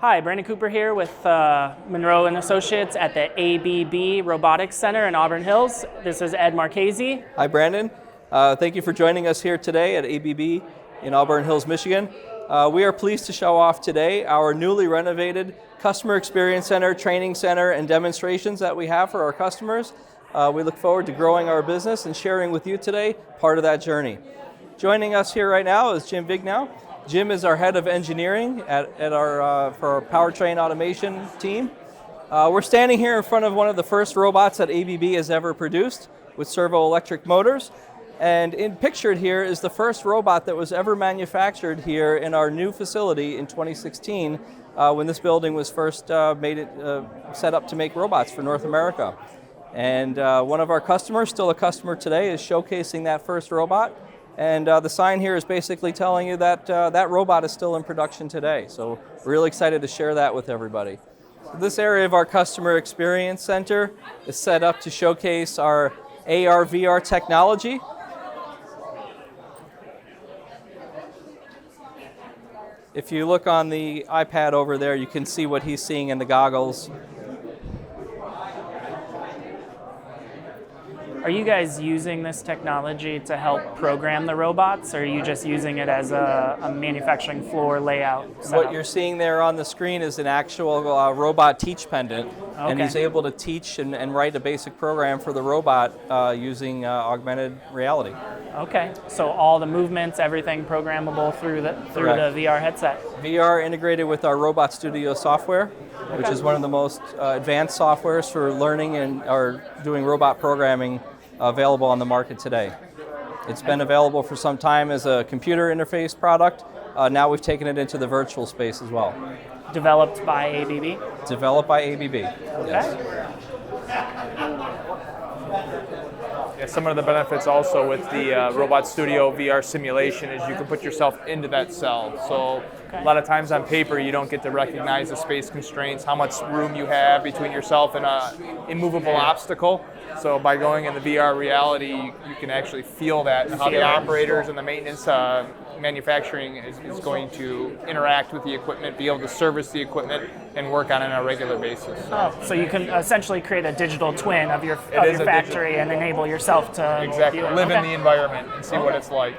Hi, Brandon Cooper here with Munro Associates at the ABB Robotics Center in Auburn Hills. This is Ed Marchese. Hi, Brandon. Thank you for joining us here today at ABB in Auburn Hills, Michigan. We are pleased to show off today our newly renovated Customer Experience Center, Training Center, and demonstrations that we have for our customers. We look forward to growing our business and sharing with you today part of that journey. Joining us here right now is Jim Vignow. Jim is our head of engineering for our powertrain automation team. We're standing here in front of one of the first robots that ABB has ever produced with servo-electric motors. And pictured here is the first robot that was ever manufactured here in our new facility in 2016 when this building was first set up to make robots for North America. And one of our customers, still a customer today, is showcasing that first robot. And the sign here is basically telling you that that robot is still in production today. So we're really excited to share that with everybody. This area of our Customer Experience Center is set up to showcase our AR/VR technology. If you look on the iPad over there, you can see what he's seeing in the goggles. Are you guys using this technology to help program the robots, or are you just using it as a manufacturing floor layout setup? What you're seeing there on the screen is an actual robot teach pendant, and he's able to teach and write a basic program for the robot using augmented reality. Okay, so all the movements, everything programmable through the VR headset. VR integrated with our Robot Studio software, which is one of the most advanced softwares for learning and or doing robot programming available on the market today. It's been available for some time as a computer interface product. Now we've taken it into the virtual space as well. Developed by ABB? Developed by ABB, yes. Yeah, some of the benefits also with the Robot Studio VR simulation is you can put yourself into that cell. So a lot of times on paper you don't get to recognize the space constraints, how much room you have between yourself and an immovable obstacle. So by going in the VR reality, you can actually feel that and how the operators and the maintenance manufacturing is going to interact with the equipment, be able to service the equipment, and work on it on a regular basis. Oh, so you can essentially create a digital twin of your factory and enable yourself to live in the environment and see what it's like.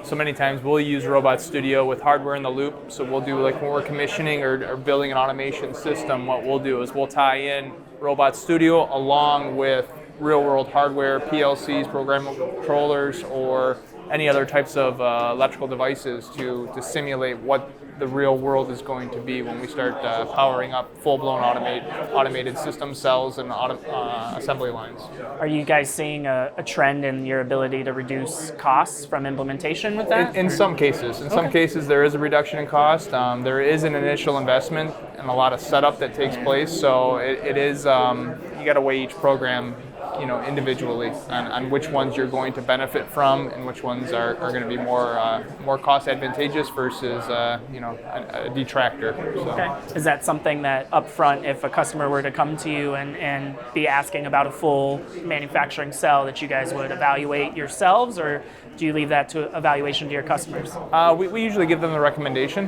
So many times we'll use Robot Studio with hardware in the loop. So we'll do, like when we're commissioning or building an automation system, what we'll do is we'll tie in Robot Studio along with real-world hardware, PLCs, programmable controllers, or any other types of electrical devices to simulate what the real world is going to be when we start powering up full-blown automated system cells and assembly lines. Are you guys seeing a trend in your ability to reduce costs from implementation with that? In some cases. In some cases there is a reduction in cost. There is an initial investment and a lot of setup that takes place. So it is, you got to weigh each program individually on which ones you're going to benefit from and which ones are going to be more cost advantageous versus a detractor. So. Okay. Is that something that up front, if a customer were to come to you and be asking about a full manufacturing cell, that you guys would evaluate yourselves, or do you leave that to evaluation to your customers? We usually give them the recommendation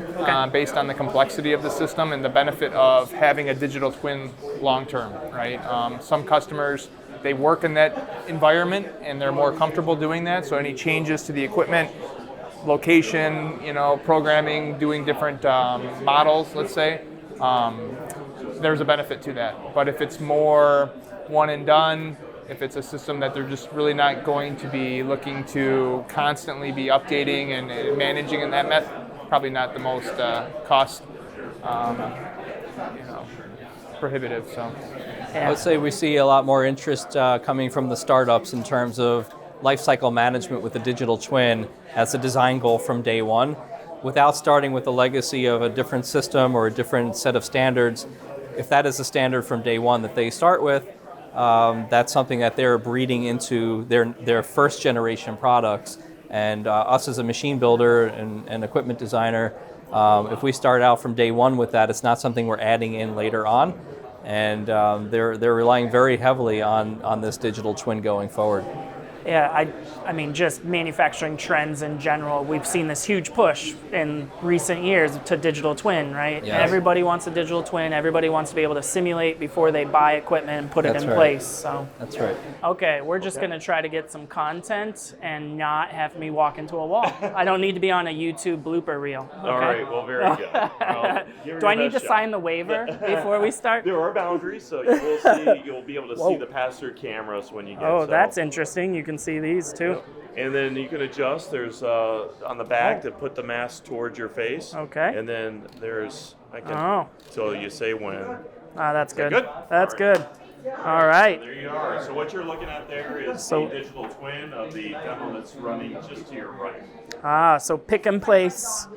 based on the complexity of the system and the benefit of having a digital twin long term, right? Some customers, they work in that environment and they're more comfortable doing that. So any changes to the equipment, location, programming, doing different models, let's say, there's a benefit to that. But if it's more one and done, if it's a system that they're just really not going to be looking to constantly be updating and managing in that method, probably not the most cost prohibitive. So. I would say we see a lot more interest coming from the startups in terms of lifecycle management with the digital twin as a design goal from day one, without starting with a legacy of a different system or a different set of standards. If that is a standard from day one that they start with, that's something that they're breeding into their first generation products. And us as a machine builder and equipment designer, if we start out from day one with that, it's not something we're adding in later on. And they're relying very heavily on this digital twin going forward. Yeah, I mean, just manufacturing trends in general. We've seen this huge push in recent years to digital twin, right? Yes. Everybody wants a digital twin. Everybody wants to be able to simulate before they buy equipment and put it in place. So that's right. Okay, we're just going to try to get some content and not have me walk into a wall. I don't need to be on a YouTube blooper reel. Okay? All right, well, very good. Well, do I need to sign the waiver before we start? There are boundaries, so you will see. You'll be able to see the pass-through cameras when you get. Oh, that's interesting. You can see these too. And then you can adjust. There's on the back to put the mask towards your face. Okay. And then there's so you say when. That's good. Good? That's good. All right. There you are. So what you're looking at there is the digital twin of the demo that's running just to your right. So pick and place,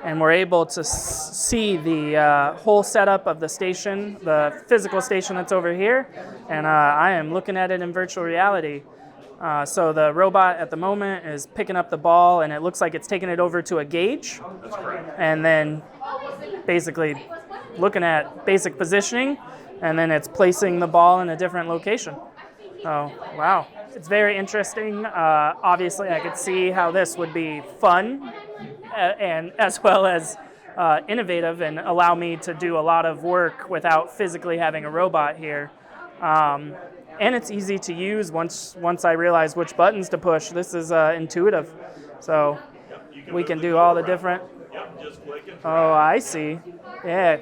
and we're able to see the whole setup of the station, the physical station that's over here, and I am looking at it in virtual reality. So the robot at the moment is picking up the ball, and it looks like it's taking it over to a gauge. That's correct. And then basically looking at basic positioning, and then it's placing the ball in a different location. Oh, wow. It's very interesting. Obviously, I could see how this would be fun and as well as innovative and allow me to do a lot of work without physically having a robot here. And it's easy to use once I realize which buttons to push. This is intuitive. So we can do all the different. Yep, just click and drag. Oh, I see. Yeah.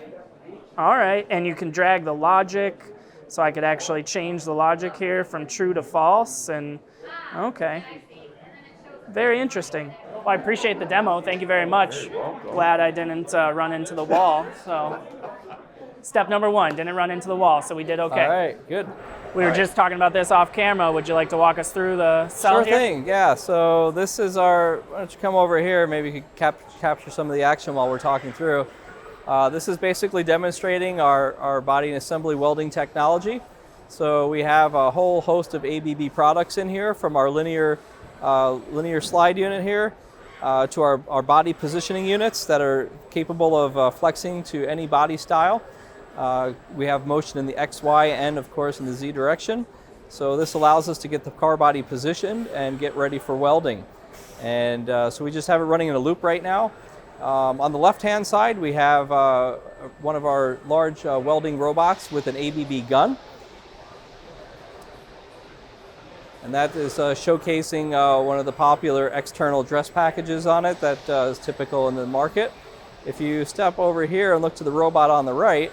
All right. And you can drag the logic. So I could actually change the logic here from true to false. And okay. Very interesting. Well, I appreciate the demo. Thank you very much. Glad I didn't run into the wall. So step number 1, didn't run into the wall. So we did okay. All right, good. We were just talking about this off camera. Would you like to walk us through the cell Sure here? thing, yeah. So this is our, why don't you come over here, maybe you could capture some of the action while we're talking through. This is basically demonstrating our body and assembly welding technology. So we have a whole host of ABB products in here, from our linear slide unit here to our body positioning units that are capable of flexing to any body style. We have motion in the X, Y, and of course in the Z direction. So this allows us to get the car body positioned and get ready for welding. And so we just have it running in a loop right now. On the left-hand side, we have one of our large welding robots with an ABB gun. And that is showcasing one of the popular external dress packages on it that is typical in the market. If you step over here and look to the robot on the right,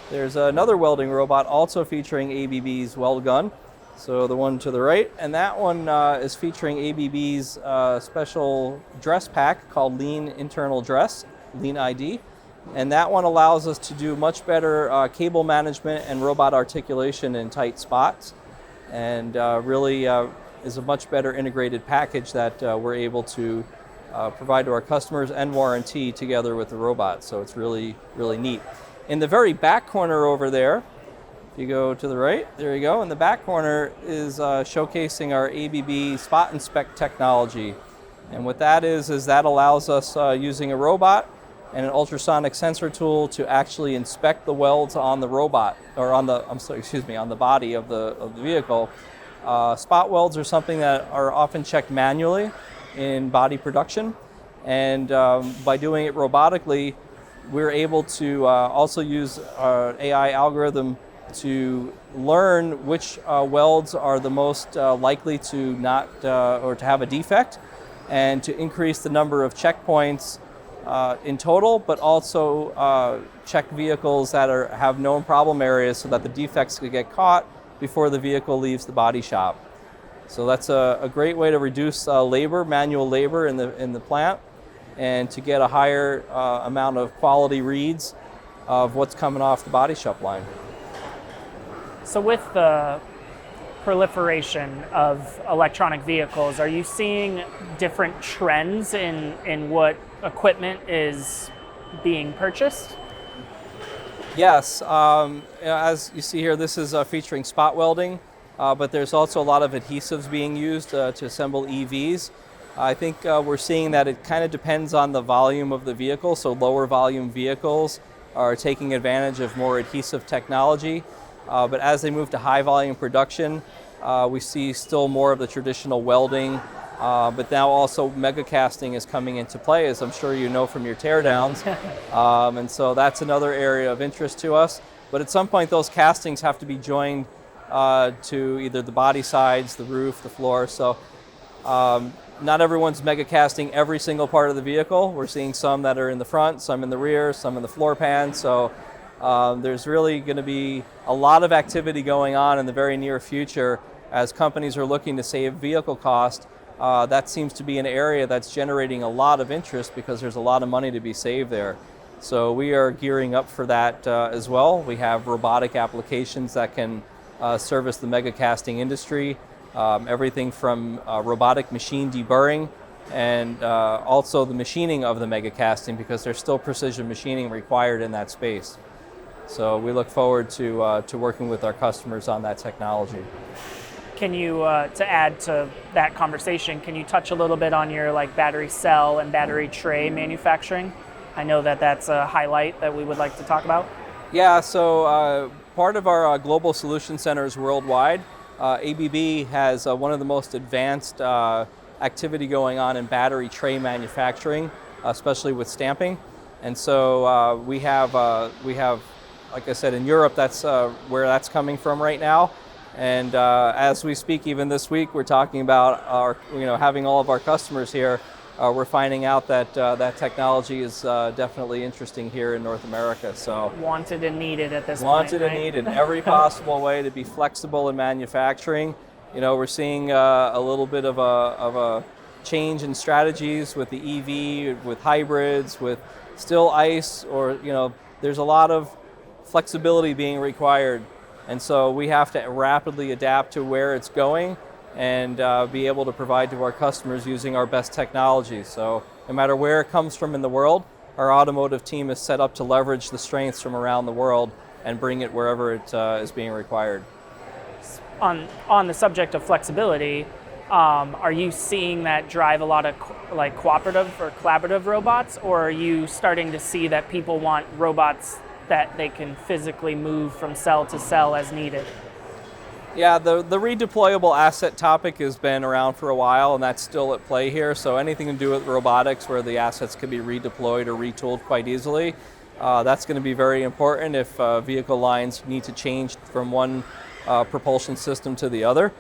there's another welding robot also featuring ABB's weld gun. So the one to the right, and that one is featuring ABB's special dress pack called Lean Internal Dress, Lean ID. And that one allows us to do much better cable management and robot articulation in tight spots. And really is a much better integrated package that we're able to provide to our customers and warranty together with the robot. So it's really, really neat. In the very back corner over there, if you go to the right, there you go. In the back corner is showcasing our ABB Spot Inspect technology. And what that is that allows us using a robot and an ultrasonic sensor tool to actually inspect the welds on the robot, or on the, on the body of the vehicle. Spot welds are something that are often checked manually in body production. And by doing it robotically, we're able to also use our AI algorithm to learn which welds are the most likely to not or to have a defect, and to increase the number of checkpoints in total, but also check vehicles that have known problem areas so that the defects could get caught before the vehicle leaves the body shop. So that's a great way to reduce manual labor in the plant, and to get a higher amount of quality reads of what's coming off the body shop line. So with the proliferation of electronic vehicles, are you seeing different trends in what equipment is being purchased? Yes, as you see here, this is featuring spot welding, but there's also a lot of adhesives being used to assemble EVs. I think we're seeing that it kind of depends on the volume of the vehicle, so lower volume vehicles are taking advantage of more adhesive technology. But as they move to high volume production, We see still more of the traditional welding, but now also mega casting is coming into play, as I'm sure you know from your teardowns. And so that's another area of interest to us. But at some point, those castings have to be joined to either the body sides, the roof, the floor. So not everyone's mega casting every single part of the vehicle. We're seeing some that are in the front, some in the rear, some in the floor pan. So there's really going to be a lot of activity going on in the very near future as companies are looking to save vehicle cost. That seems to be an area that's generating a lot of interest because there's a lot of money to be saved there. So we are gearing up for that as well. We have robotic applications that can service the mega casting industry, everything from robotic machine deburring and also the machining of the mega casting, because there's still precision machining required in that space. So we look forward to working with our customers on that technology. Can you, to add to that conversation, can you touch a little bit on your battery cell and battery tray manufacturing? I know that that's a highlight that we would like to talk about. Yeah, so part of our global solution centers worldwide, ABB has one of the most advanced activity going on in battery tray manufacturing, especially with stamping. And so we have, like I said, in Europe, that's where that's coming from right now. And as we speak, even this week, we're talking about having all of our customers here. We're finding out that that technology is definitely interesting here in North America. So wanted and needed at this point. Wanted and needed in every possible way to be flexible in manufacturing. We're seeing a little bit of a change in strategies with the EV, with hybrids, with still ICE, or there's a lot of flexibility being required. And so we have to rapidly adapt to where it's going and be able to provide to our customers using our best technology. So no matter where it comes from in the world, our automotive team is set up to leverage the strengths from around the world and bring it wherever it is being required. On the subject of flexibility, are you seeing that drive a lot of cooperative or collaborative robots, or are you starting to see that people want robots that they can physically move from cell to cell as needed? Yeah, the redeployable asset topic has been around for a while, and that's still at play here. So anything to do with robotics where the assets can be redeployed or retooled quite easily, that's going to be very important if vehicle lines need to change from one propulsion system to the other.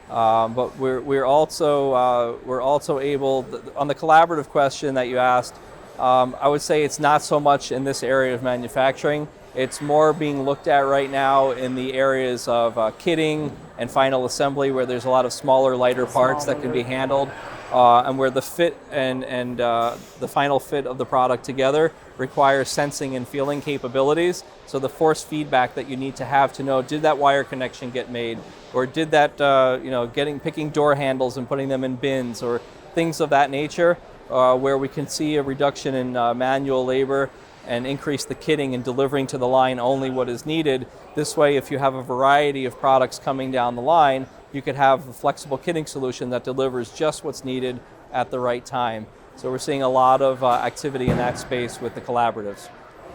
But we're also able, on the collaborative question that you asked, I would say it's not so much in this area of manufacturing. It's more being looked at right now in the areas of kitting and final assembly, where there's a lot of smaller, lighter parts that can be handled, and where the fit and the final fit of the product together requires sensing and feeling capabilities. So the force feedback that you need to have to know, did that wire connection get made, or did that picking door handles and putting them in bins, or things of that nature, where we can see a reduction in manual labor and increase the kitting and delivering to the line only what is needed. This way, if you have a variety of products coming down the line, you could have a flexible kitting solution that delivers just what's needed at the right time. So we're seeing a lot of activity in that space with the collaboratives.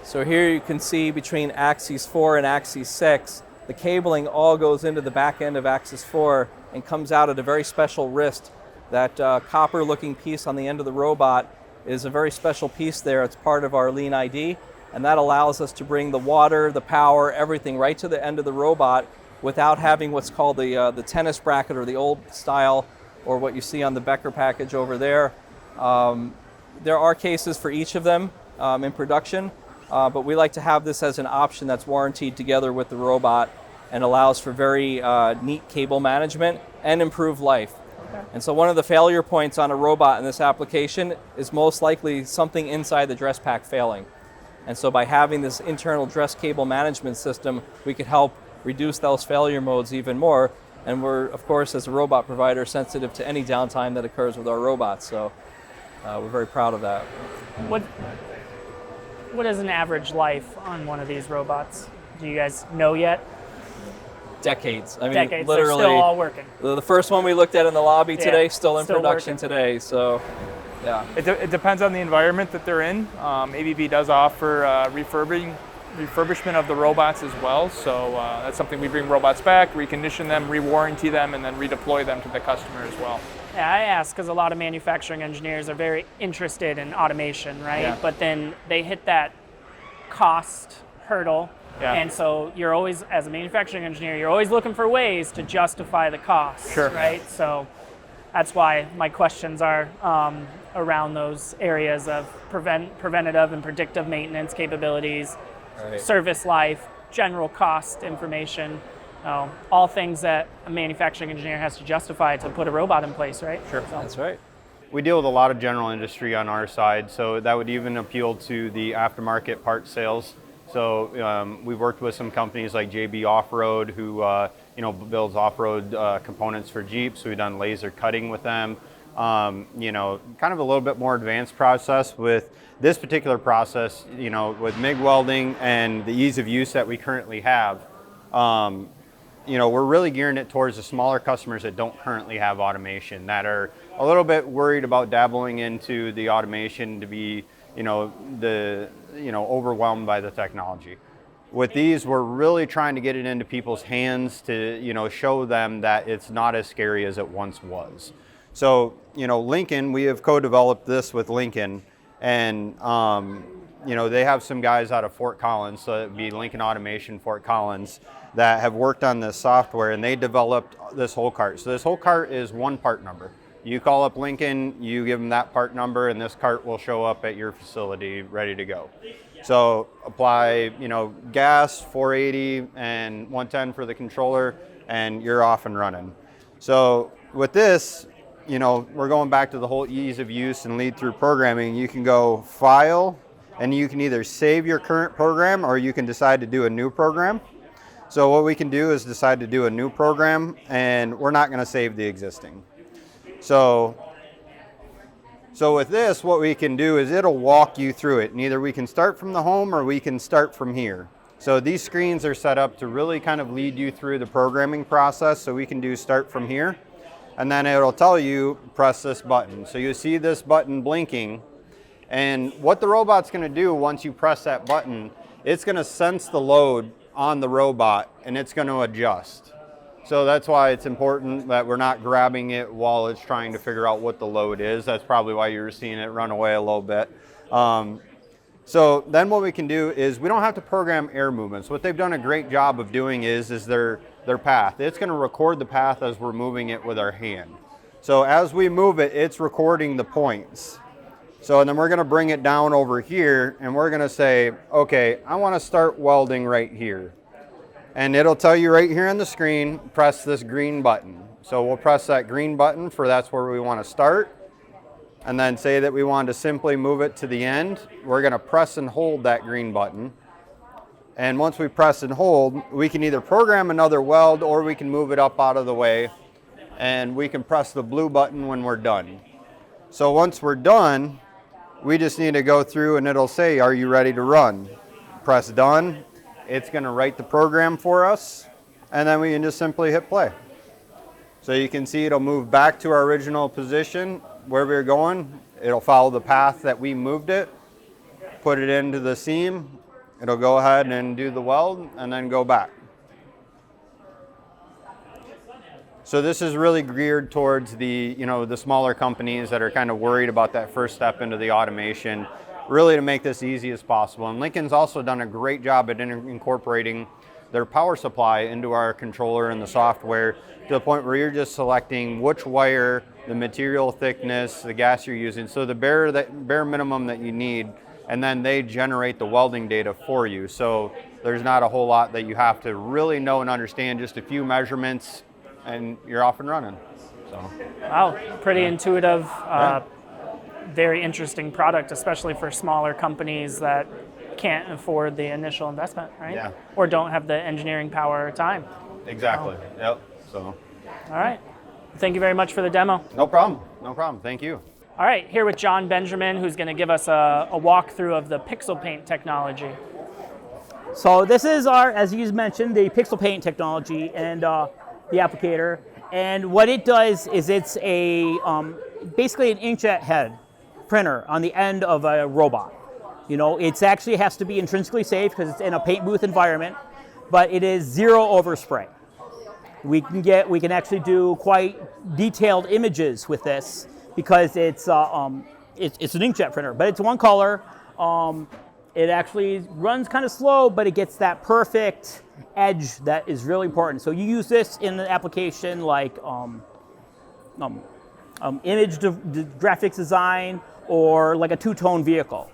So here you can see between axis 4 and axis 6, the cabling all goes into the back end of axis 4 and comes out at a very special wrist. That copper-looking piece on the end of the robot is a very special piece there. It's part of our Lean ID, and that allows us to bring the water, the power, everything right to the end of the robot without having what's called the tennis bracket, or the old style, or what you see on the Becker package over there. There are cases for each of them in production, but we like to have this as an option that's warranted together with the robot and allows for very neat cable management and improved life. And so one of the failure points on a robot in this application is most likely something inside the dress pack failing. And so by having this internal dress cable management system, we could help reduce those failure modes even more. And we're, of course, as a robot provider, sensitive to any downtime that occurs with our robots. So we're very proud of that. What is an average life on one of these robots? Do you guys know yet? Decades. I mean, Decades. literally, they're still all working. The first one we looked at in the lobby today, still in production working today. So, yeah. It depends on the environment that they're in. ABB does offer refurbishment of the robots as well. So that's something we bring robots back, recondition them, re-warranty them, and then redeploy them to the customer as well. Yeah, I ask because a lot of manufacturing engineers are very interested in automation, right? Yeah. But then they hit that cost hurdle. Yeah. And so you're always, as a manufacturing engineer, you're always looking for ways to justify the cost, Sure. right? So that's why my questions are around those areas of preventative and predictive maintenance capabilities, Right. service life, general cost information, all things that a manufacturing engineer has to justify to put a robot in place, right? Sure. So, That's right. We deal with a lot of general industry on our side, so that would even appeal to the aftermarket part sales. So we've worked with some companies like JB Off-Road who builds off-road components for Jeeps. We've done laser cutting with them. Kind of a little bit more advanced process with this particular process, with MIG welding and the ease of use that we currently have. We're really gearing it towards the smaller customers that don't currently have automation, that are a little bit worried about dabbling into the automation to be, overwhelmed by the technology. With these, we're really trying to get it into people's hands to, show them that it's not as scary as it once was. So, Lincoln, we have co-developed this with Lincoln, and, they have some guys out of Fort Collins, so it'd be Lincoln Automation, Fort Collins, that have worked on this software, and they developed this whole cart. So this whole cart is one part number. You call up Lincoln, you give them that part number, and this cart will show up at your facility ready to go. So apply, gas, 480 and 110 for the controller, and you're off and running. So with this, we're going back to the whole ease of use and lead through programming. You can go file, and you can either save your current program or you can decide to do a new program. So what we can do is decide to do a new program, and we're not going to save the existing. So with this, what we can do is it'll walk you through it. And either we can start from the home or we can start from here. So these screens are set up to really kind of lead you through the programming process. So we can do start from here. And then it'll tell you, press this button. So you see this button blinking. And what the robot's going to do once you press that button, it's going to sense the load on the robot and it's going to adjust. So that's why it's important that we're not grabbing it while it's trying to figure out what the load is. That's probably why you're seeing it run away a little bit. So then what we can do is we don't have to program air movements. What they've done a great job of doing is their path. It's going to record the path as we're moving it with our hand. So as we move it, it's recording the points. So and then we're going to bring it down over here and we're going to say, okay, I want to start welding right here. And it'll tell you right here on the screen, press this green button. So we'll press that green button for that's where we want to start. And then say that we want to simply move it to the end. We're going to press and hold that green button. And once we press and hold, we can either program another weld or we can move it up out of the way. And we can press the blue button when we're done. So once we're done, we just need to go through and it'll say, are you ready to run? Press done. It's going to write the program for us, and then we can just simply hit play. So you can see it'll move back to our original position where we were going. It'll follow the path that we moved it, put it into the seam. It'll go ahead and do the weld and then go back. So this is really geared towards the smaller companies that are kind of worried about that first step into the automation, really to make this easy as possible. And Lincoln's also done a great job at incorporating their power supply into our controller and the software to the point where you're just selecting which wire, the material thickness, the gas you're using, so the bare minimum that you need, and then they generate the welding data for you. So there's not a whole lot that you have to really know and understand, just a few measurements, and you're off and running. So. Wow, pretty intuitive. Very interesting product, especially for smaller companies that can't afford the initial investment, right? Yeah. Or don't have the engineering power or time. Exactly. Yep. So. All right. Thank you very much for the demo. No problem. No problem. Thank you. All right, here with John Benjamin, who's going to give us a walkthrough of the pixel paint technology. So this is our, as you mentioned, the pixel paint technology and the applicator. And what it does is it's a basically an inkjet head printer on the end of a robot. You know, it's actually has to be intrinsically safe because it's in a paint booth environment, but it is zero overspray. We can actually do quite detailed images with this because it's an inkjet printer, but it's one color. It actually runs kind of slow, but it gets that perfect edge that is really important. So you use this in an application like image graphics design or like a two-tone vehicle.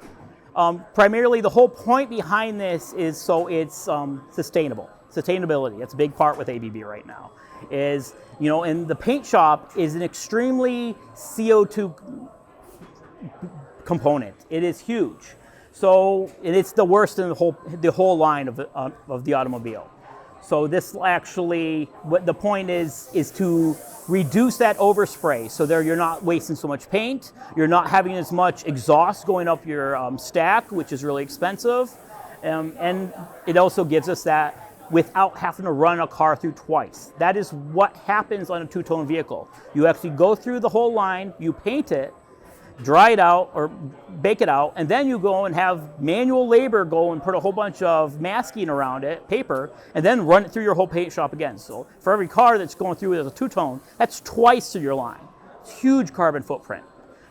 Primarily, the whole point behind this is so it's sustainable. Sustainability, that's a big part with ABB right now. Is, you know, and the paint shop is an extremely CO2 component. It is huge. So, and it's the worst in the whole line of the automobile. So this actually, what the point is to reduce that overspray so there you're not wasting so much paint, you're not having as much exhaust going up your stack, which is really expensive, and it also gives us that without having to run a car through twice. That is what happens on a two-tone vehicle. You actually go through the whole line, you paint it, dry it out or bake it out, and then you go and have manual labor go and put a whole bunch of masking around it, paper, and then run it through your whole paint shop again. So for every car that's going through as a two-tone, that's twice to your line. It's huge carbon footprint.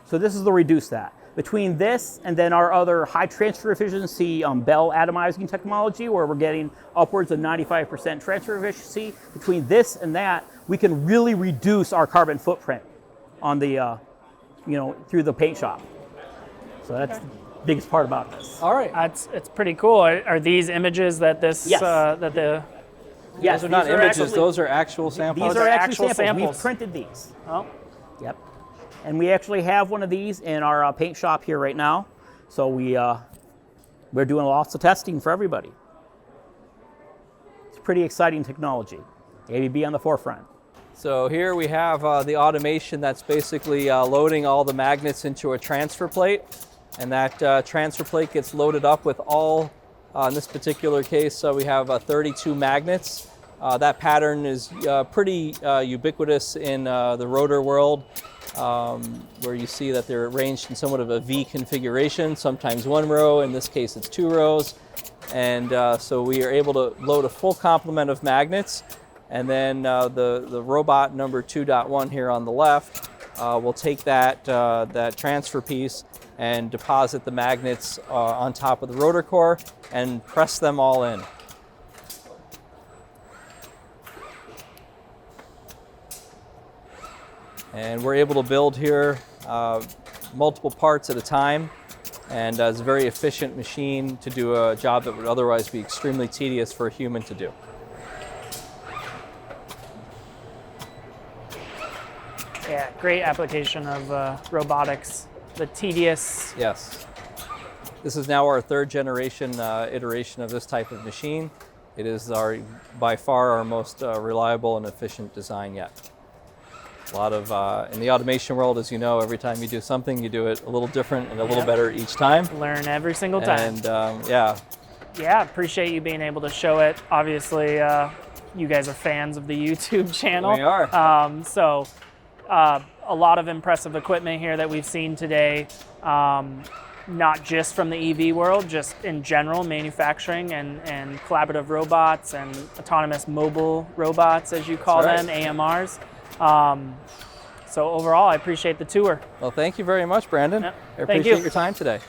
So this is to reduce that. Between this and then our other high transfer efficiency Bell atomizing technology, where we're getting upwards of 95% transfer efficiency, between this and that, we can really reduce our carbon footprint on the through the paint shop. So that's the biggest part about this. All right. It's pretty cool. Are these images that this Yes. Those are not images, those are actual samples. These are actual actual samples. samples. We've printed these. Oh, Yep. And we actually have one of these in our paint shop here right now. So we're doing lots of testing for everybody. It's pretty exciting technology. ABB on the forefront. So here we have the automation that's basically loading all the magnets into a transfer plate, and that transfer plate gets loaded up with all, in this particular case, we have 32 magnets. That pattern is pretty ubiquitous in the rotor world, where you see that they're arranged in somewhat of a V configuration, sometimes one row, in this case it's 2 rows, and so we are able to load a full complement of magnets. And then the robot number 2.1 here on the left will take that transfer piece and deposit the magnets on top of the rotor core and press them all in. And we're able to build here multiple parts at a time, and it's a very efficient machine to do a job that would otherwise be extremely tedious for a human to do. yeah, great application of robotics. The tedious. Yes. This is now our 3rd generation iteration of this type of machine. It is by far our most reliable and efficient design yet. A lot of, in the automation world, as you know, every time you do something, you do it a little different and a little better each time. Learn every single time. And yeah. Yeah, appreciate you being able to show it. Obviously, you guys are fans of the YouTube channel. We are. So a lot of impressive equipment here that we've seen today, not just from the EV world, just in general, manufacturing and collaborative robots and autonomous mobile robots, as you call them, AMRs. So overall, I appreciate the tour. Well, thank you very much, Brandon. Yep. I Thank appreciate you. your time today.